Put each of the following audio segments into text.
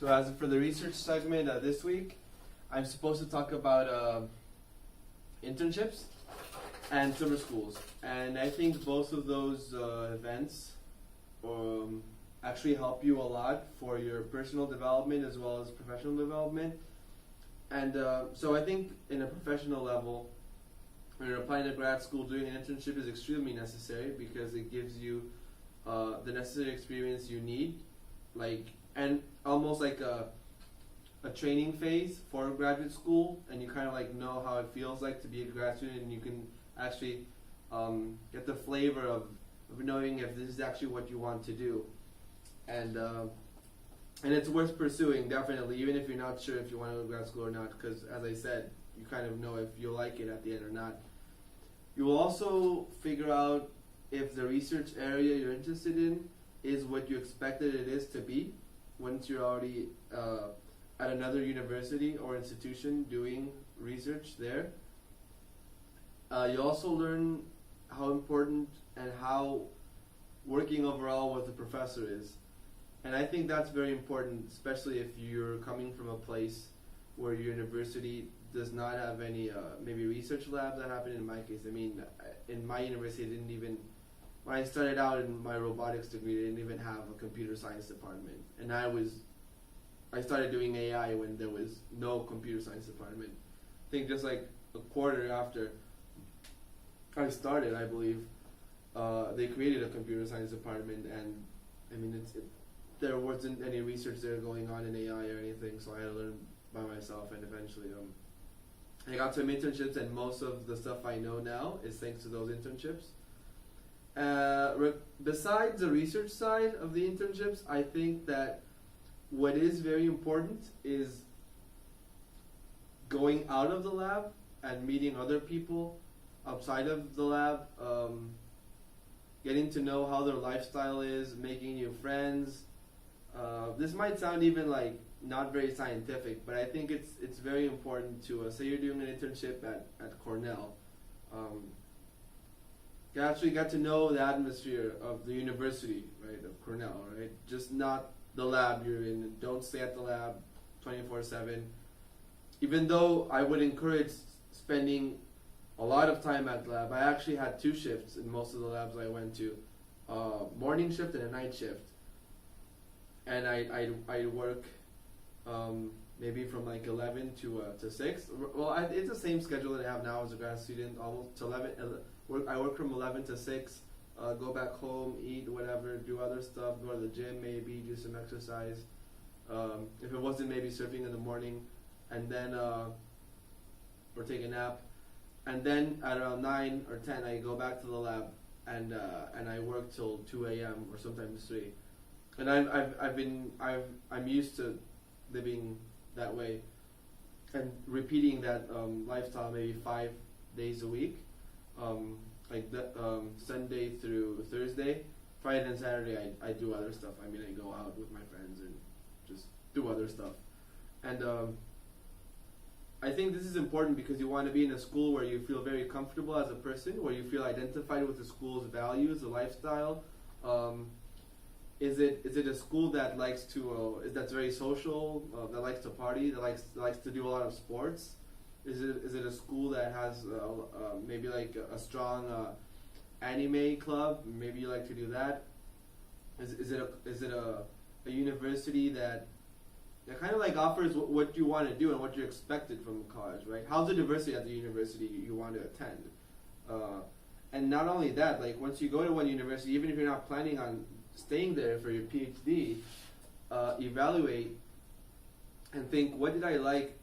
So as for the research segment this week, I'm supposed to talk about internships and summer schools. And I think both of those events actually help you a lot for your personal development as well as professional development. And so I think in a professional level, when you're applying to grad school, doing an internship is extremely necessary because it gives you the necessary experience you need, and almost like a training phase for graduate school, and you kind of like know how it feels like to be a grad student, and you can actually get the flavor of knowing if this is actually what you want to do, and it's worth pursuing, definitely, even if you're not sure if you want to go to grad school or not, because as I said, you kind of know if you'll like it at the end or not. You will also figure out if the research area you're interested in is what you expected it is to be once you're already at another university or institution doing research there. You also learn how important and how working overall with the professor is. And I think that's very important, especially if you're coming from a place where your university does not have any maybe research labs that happen. In my case, I mean, in my university, didn't even, when I started out in my robotics degree, they didn't even have a computer science department. And I started doing AI when there was no computer science department. I think just like a quarter after I started, I believe, they created a computer science department, and I mean, there wasn't any research there going on in AI or anything, so I had to learn by myself, and eventually I got some internships, and most of the stuff I know now is thanks to those internships. Besides the research side of the internships, I think that what is very important is going out of the lab and meeting other people outside of the lab, getting to know how their lifestyle is, making new friends. This might sound even like not very scientific, but I think it's very important to say you're doing an internship at Cornell. You actually get to know the atmosphere of the university, right, of Cornell, right? Just not the lab you're in. Don't stay at the lab 24/7. Even though I would encourage spending a lot of time at the lab, I actually had 2 shifts in most of the labs I went to, morning shift and a night shift. And I work maybe from like 11 to 6. Well, it's the same schedule that I have now as a grad student, almost to 11. I work from 11 to 6, go back home, eat, whatever, do other stuff, go to the gym maybe, do some exercise. If it wasn't, maybe surfing in the morning, and then, or take a nap. And then at around 9 or 10, I go back to the lab, and I work till 2 a.m. or sometimes 3. And I'm used to living that way and repeating that lifestyle maybe 5 days a week, Sunday through Thursday. Friday and Saturday I do other stuff. I mean, I go out with my friends and just do other stuff. And I think this is important because you want to be in a school where you feel very comfortable as a person, where you feel identified with the school's values, the lifestyle. Is it a school that likes to that's very social, that likes to party, that likes to do a lot of sports? Is it a school that has maybe like a strong anime club? Maybe you like to do that. Is it a university that kind of like offers what you want to do and what you're expected from college, right? How's the diversity at the university you want to attend? And not only that, like once you go to one university, even if you're not planning on staying there for your PhD, evaluate and think, what did I like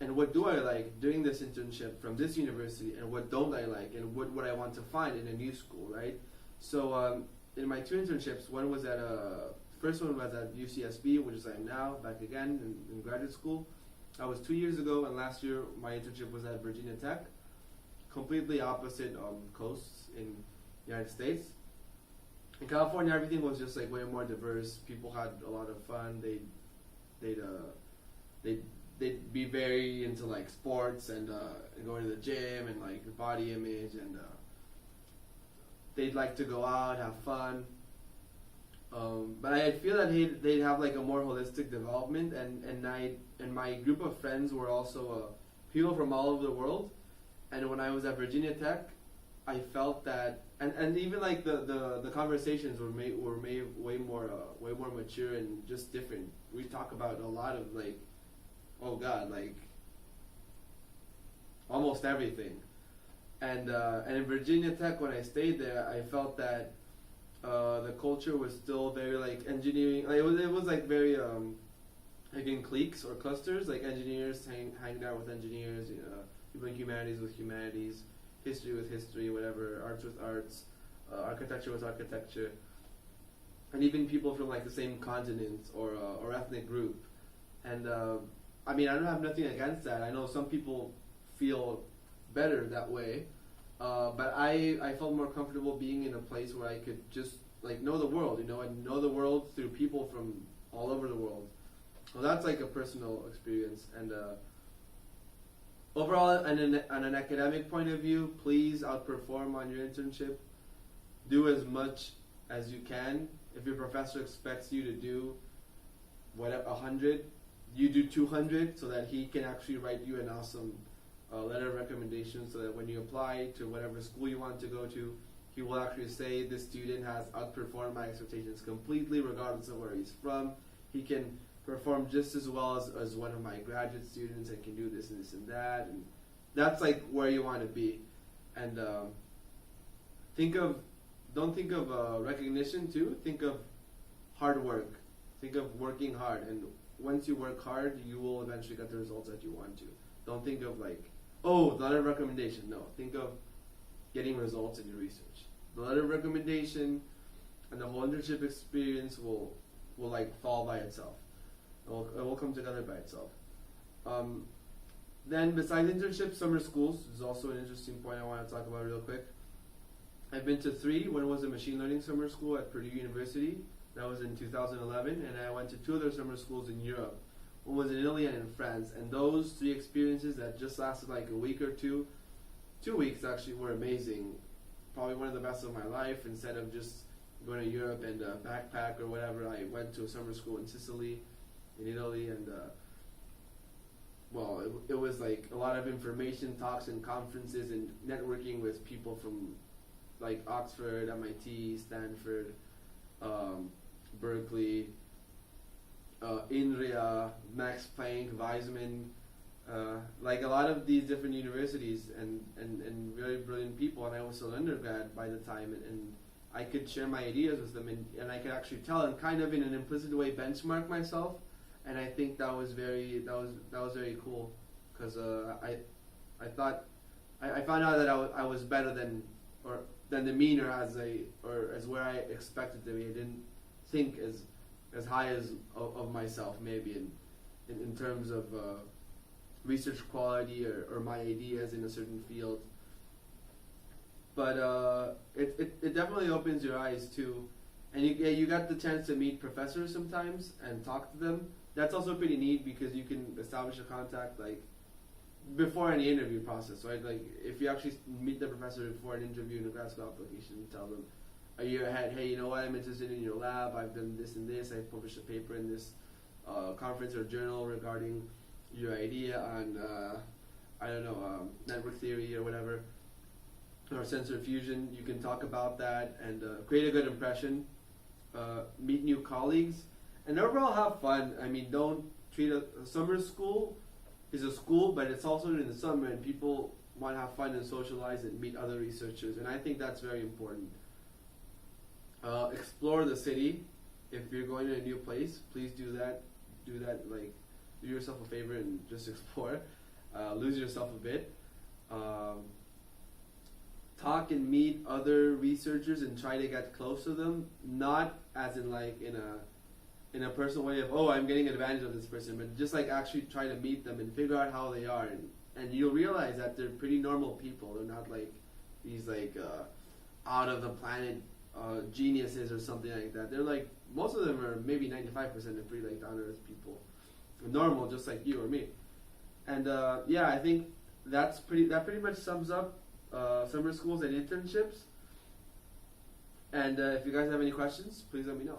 and what do I like doing this internship from this university, and what don't I like, and what would I want to find in a new school, right? So in my 2 internships, one was first one was at UCSB, which is I am now, back again in graduate school. That was 2 years ago, and last year my internship was at Virginia Tech, completely opposite coasts in the United States. In California, everything was just like way more diverse. People had a lot of fun. They'd be very into like sports and going to the gym and like body image, and they'd like to go out, have fun. But I feel that they'd have like a more holistic development, and my group of friends were also people from all over the world. And when I was at Virginia Tech, I felt that, and even like the conversations were made way more mature and just different. We talk about a lot of like, oh God, like almost everything. And in Virginia Tech, when I stayed there, I felt that the culture was still very like engineering. Like it was like very like in cliques or clusters, like engineers hanging out with engineers, people in humanities with humanities, history with history, whatever, arts with arts, architecture with architecture, and even people from like the same continent or ethnic group. And I mean, I don't have nothing against that. I know some people feel better that way, but I felt more comfortable being in a place where I could just like know the world, and know the world through people from all over the world. Well, that's like a personal experience. And overall, on an academic point of view, please outperform on your internship. Do as much as you can. If your professor expects you to do 100, you do 200, so that he can actually write you an awesome letter of recommendation, so that when you apply to whatever school you want to go to, he will actually say this student has outperformed my expectations completely, regardless of where he's from. He can perform just as well as one of my graduate students, and can do this and this and that, and that's like where you want to be. And don't think of recognition too. Think of hard work. Think of working hard, and once you work hard, you will eventually get the results that you want to. Don't think of like, oh, the letter of recommendation. No, think of getting results in your research. The letter of recommendation and the whole internship experience will like fall by itself. It will come together by itself. Then besides internships, summer schools is also an interesting point I want to talk about real quick. I've been to 3. One was a machine learning summer school at Purdue University. That was in 2011. And I went to 2 other summer schools in Europe. One was in Italy and in France. And those 3 experiences that just lasted like a week or 2 weeks actually, were amazing. Probably one of the best of my life. Instead of just going to Europe and backpack or whatever, I went to a summer school in Sicily, in Italy, and it was like a lot of information, talks and conferences, and networking with people from like Oxford, MIT, Stanford, Berkeley, INRIA, Max Planck, Weizmann, like a lot of these different universities, and very brilliant people. And I was still an undergrad by the time, and I could share my ideas with them, and I could actually tell and kind of in an implicit way benchmark myself. And I think that was very cool, because I thought I found out that I was better than the mean, or as where I expected to be. I didn't think as high as of myself, maybe in terms of research quality or my ideas in a certain field. But it definitely opens your eyes too, and you got the chance to meet professors sometimes and talk to them. That's also pretty neat, because you can establish a contact like before any interview process, right? Like if you actually meet the professor before an interview in a grad school application, you tell them a year ahead, hey, you know what, I'm interested in your lab, I've done this and this, I've published a paper in this conference or journal regarding your idea on, network theory or whatever, or sensor fusion. You can talk about that and create a good impression, meet new colleagues, and overall have fun. I mean, don't treat a summer school is a school, but it's also in the summer, and people want to have fun and socialize and meet other researchers, and I think that's very important. Explore the city. If you're going to a new place, please do that. Like, do yourself a favor and just explore. Lose yourself a bit. Talk and meet other researchers and try to get close to them. Not as in like in a personal way of, oh, I'm getting advantage of this person, but just like actually try to meet them and figure out how they are, and you'll realize that they're pretty normal people. They're not like these like out of the planet geniuses or something like that. They're like, most of them are maybe 95% are pretty like down to earth people, normal, just like you or me. And I think that pretty much sums up summer schools and internships. And if you guys have any questions, please let me know.